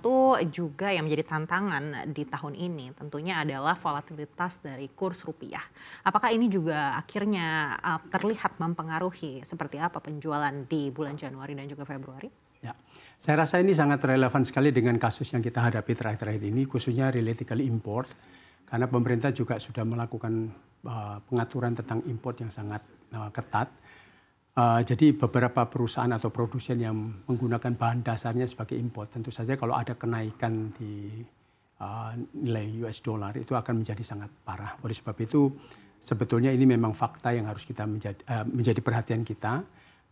satu juga yang menjadi tantangan di tahun ini tentunya adalah volatilitas dari kurs rupiah. Apakah ini juga akhirnya terlihat mempengaruhi seperti apa penjualan di bulan Januari dan juga Februari? Ya, saya rasa ini sangat relevan sekali dengan kasus yang kita hadapi terakhir-terakhir ini, khususnya related import, karena pemerintah juga sudah melakukan pengaturan tentang import yang sangat ketat. Jadi beberapa perusahaan atau produsen yang menggunakan bahan dasarnya sebagai import, tentu saja kalau ada kenaikan di nilai US dollar itu akan menjadi sangat parah. Oleh sebab itu sebetulnya ini memang fakta yang harus kita menjadi perhatian kita.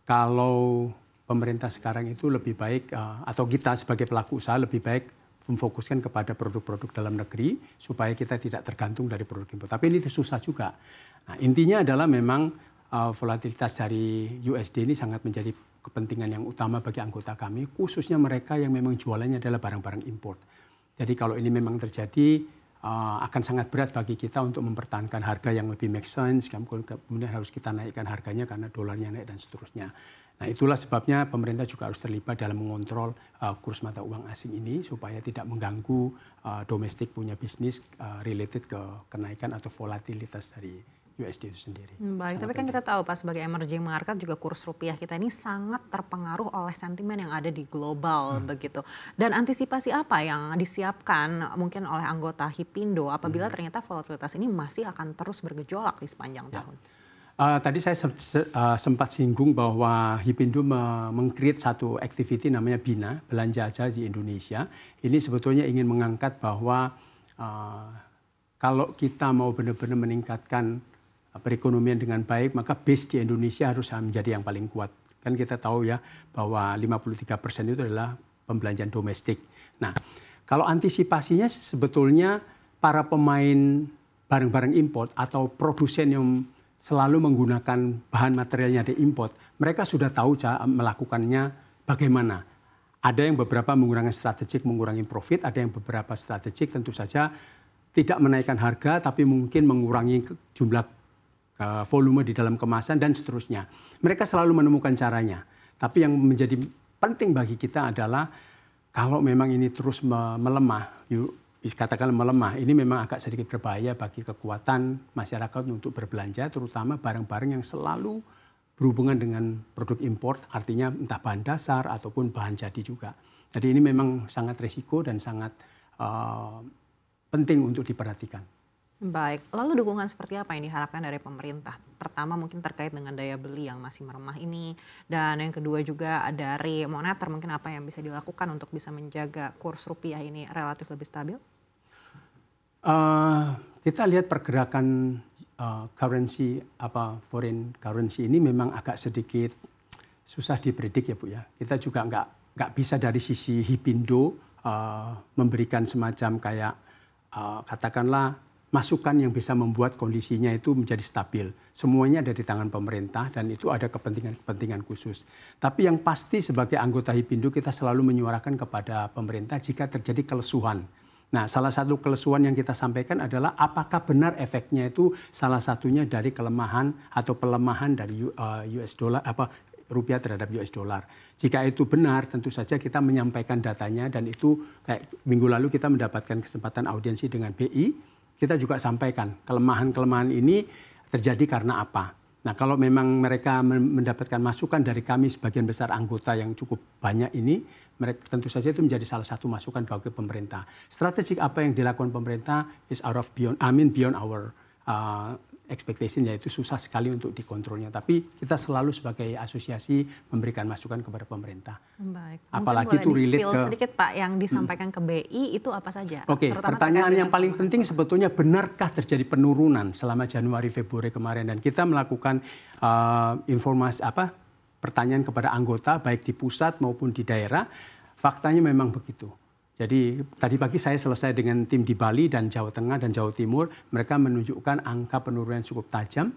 Kalau pemerintah sekarang itu lebih baik atau kita sebagai pelaku usaha lebih baik memfokuskan kepada produk-produk dalam negeri supaya kita tidak tergantung dari produk impor. Tapi ini susah juga. Nah, intinya adalah memang volatilitas dari USD ini sangat menjadi kepentingan yang utama bagi anggota kami, khususnya mereka yang memang jualannya adalah barang-barang impor. Jadi kalau ini memang terjadi, akan sangat berat bagi kita untuk mempertahankan harga yang lebih make sense, kemudian harus kita naikkan harganya karena dolarnya naik dan seterusnya. Nah, itulah sebabnya pemerintah juga harus terlibat dalam mengontrol kurs mata uang asing ini supaya tidak mengganggu domestik punya bisnis related ke kenaikan atau volatilitas dari USD itu sendiri. Baik, tapi kan kita tahu Pak sebagai emerging market juga kurs rupiah kita ini sangat terpengaruh oleh sentimen yang ada di global begitu. Dan antisipasi apa yang disiapkan mungkin oleh anggota HIPindo apabila ternyata volatilitas ini masih akan terus bergejolak di sepanjang tahun? Tadi saya sempat singgung bahwa HIPindo meng-create satu activity namanya BINA, Belanja Aja di Indonesia. Ini sebetulnya ingin mengangkat bahwa kalau kita mau benar-benar meningkatkan perekonomian dengan baik, maka base di Indonesia harus menjadi yang paling kuat. Kan kita tahu ya bahwa 53% itu adalah pembelanjaan domestik. Nah, kalau antisipasinya sebetulnya para pemain barang-barang import atau produsen yang selalu menggunakan bahan materialnya dari import, mereka sudah tahu cara melakukannya bagaimana. Ada yang beberapa menggunakan strategik mengurangi profit, ada yang beberapa strategik tentu saja tidak menaikkan harga tapi mungkin mengurangi jumlah volume di dalam kemasan dan seterusnya. Mereka selalu menemukan caranya. Tapi yang menjadi penting bagi kita adalah kalau memang ini terus melemah, katakan melemah, ini memang agak sedikit berbahaya bagi kekuatan masyarakat untuk berbelanja, terutama barang-barang yang selalu berhubungan dengan produk import, artinya entah bahan dasar ataupun bahan jadi juga. Jadi ini memang sangat risiko dan sangat penting untuk diperhatikan. Baik, lalu dukungan seperti apa yang diharapkan dari pemerintah? Pertama mungkin terkait dengan daya beli yang masih melemah ini, dan yang kedua juga dari moneter mungkin apa yang bisa dilakukan untuk bisa menjaga kurs rupiah ini relatif lebih stabil? Kita lihat pergerakan currency foreign currency ini memang agak sedikit susah dipredik ya Bu ya. Kita juga nggak bisa dari sisi HIPindo memberikan semacam kayak katakanlah masukan yang bisa membuat kondisinya itu menjadi stabil. Semuanya ada di tangan pemerintah dan itu ada kepentingan-kepentingan khusus. Tapi yang pasti sebagai anggota HIPindo kita selalu menyuarakan kepada pemerintah jika terjadi kelesuan. Nah, salah satu kelesuan yang kita sampaikan adalah apakah benar efeknya itu salah satunya dari kelemahan atau pelemahan dari US dollar rupiah terhadap US dollar. Jika itu benar, tentu saja kita menyampaikan datanya dan itu kayak minggu lalu kita mendapatkan kesempatan audiensi dengan BI. Kita juga sampaikan kelemahan-kelemahan ini terjadi karena apa. Nah, kalau memang mereka mendapatkan masukan dari kami sebagian besar anggota yang cukup banyak ini, mereka tentu saja itu menjadi salah satu masukan bagi pemerintah. Strategik apa yang dilakukan pemerintah is beyond our expectation, yaitu susah sekali untuk dikontrolnya. Tapi kita selalu sebagai asosiasi memberikan masukan kepada pemerintah. Baik. Apalagi itu relate ke sedikit Pak yang disampaikan ke BI itu apa saja? Oke, pertanyaan yang paling penting sebetulnya benarkah terjadi penurunan selama Januari Februari kemarin, dan kita melakukan pertanyaan kepada anggota baik di pusat maupun di daerah. Faktanya memang begitu. Jadi tadi pagi saya selesai dengan tim di Bali dan Jawa Tengah dan Jawa Timur. Mereka menunjukkan angka penurunan cukup tajam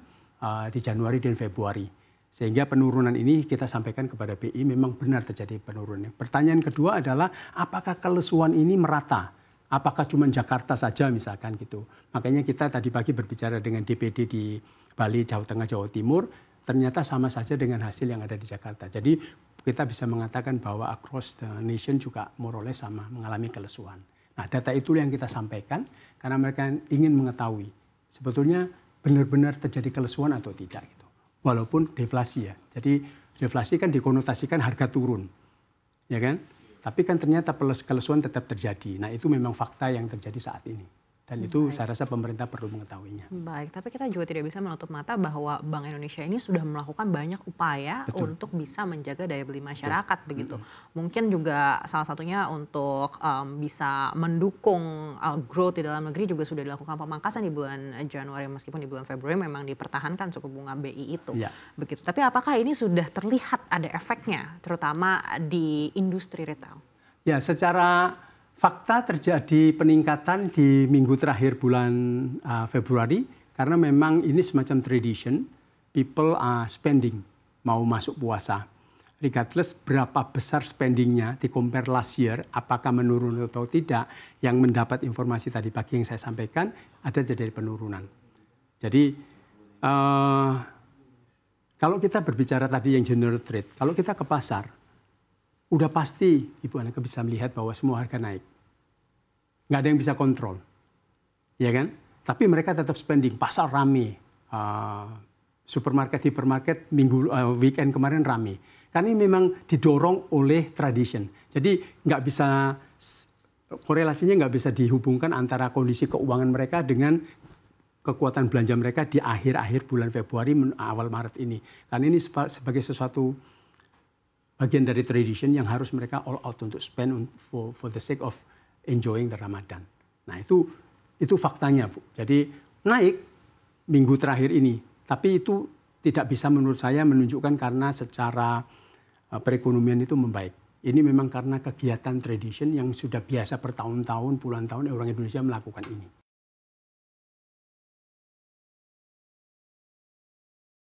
di Januari dan Februari. Sehingga penurunan ini kita sampaikan kepada BI memang benar terjadi penurunan. Pertanyaan kedua adalah apakah kelesuan ini merata? Apakah cuma Jakarta saja misalkan gitu. Makanya kita tadi pagi berbicara dengan DPD di Bali, Jawa Tengah, Jawa Timur. Ternyata sama saja dengan hasil yang ada di Jakarta. Jadi kita bisa mengatakan bahwa across the nation juga more or less sama mengalami kelesuan. Nah, data itu yang kita sampaikan karena mereka ingin mengetahui sebetulnya benar-benar terjadi kelesuan atau tidak gitu. Walaupun deflasi ya. Jadi deflasi kan dikonotasikan harga turun. Ya kan? Tapi kan ternyata kelesuan tetap terjadi. Nah, itu memang fakta yang terjadi saat ini. Dan itu saya rasa pemerintah perlu mengetahuinya. Baik, tapi kita juga tidak bisa menutup mata bahwa Bank Indonesia ini sudah melakukan banyak upaya untuk bisa menjaga daya beli masyarakat begitu. Mungkin juga salah satunya untuk bisa mendukung growth di dalam negeri juga sudah dilakukan pemangkasan di bulan Januari, meskipun di bulan Februari memang dipertahankan suku bunga BI itu. Begitu. Tapi apakah ini sudah terlihat ada efeknya, terutama di industri retail? Ya, secara fakta terjadi peningkatan di minggu terakhir bulan Februari karena memang ini semacam tradition, people are spending, mau masuk puasa. Regardless berapa besar spendingnya di compare last year, apakah menurun atau tidak, yang mendapat informasi tadi pagi yang saya sampaikan, ada terjadi penurunan. Jadi kalau kita berbicara tadi yang general trade, kalau kita ke pasar, udah pasti Ibu Aneka bisa melihat bahwa semua harga naik. Nggak ada yang bisa kontrol, ya kan? Tapi mereka tetap spending, pasar rame, supermarket, hipermarket weekend kemarin rame. Karena ini memang didorong oleh tradition. Jadi nggak bisa korelasinya nggak bisa dihubungkan antara kondisi keuangan mereka dengan kekuatan belanja mereka di akhir-akhir bulan Februari awal Maret ini. Karena ini sebagai sesuatu bagian dari tradition yang harus mereka all out untuk spend for the sake of enjoying the Ramadan. Nah, itu faktanya, Bu. Jadi naik minggu terakhir ini, tapi itu tidak bisa menurut saya menunjukkan karena secara perekonomian itu membaik. Ini memang karena kegiatan tradition yang sudah biasa bertahun-tahun, puluhan tahun orang Indonesia melakukan ini.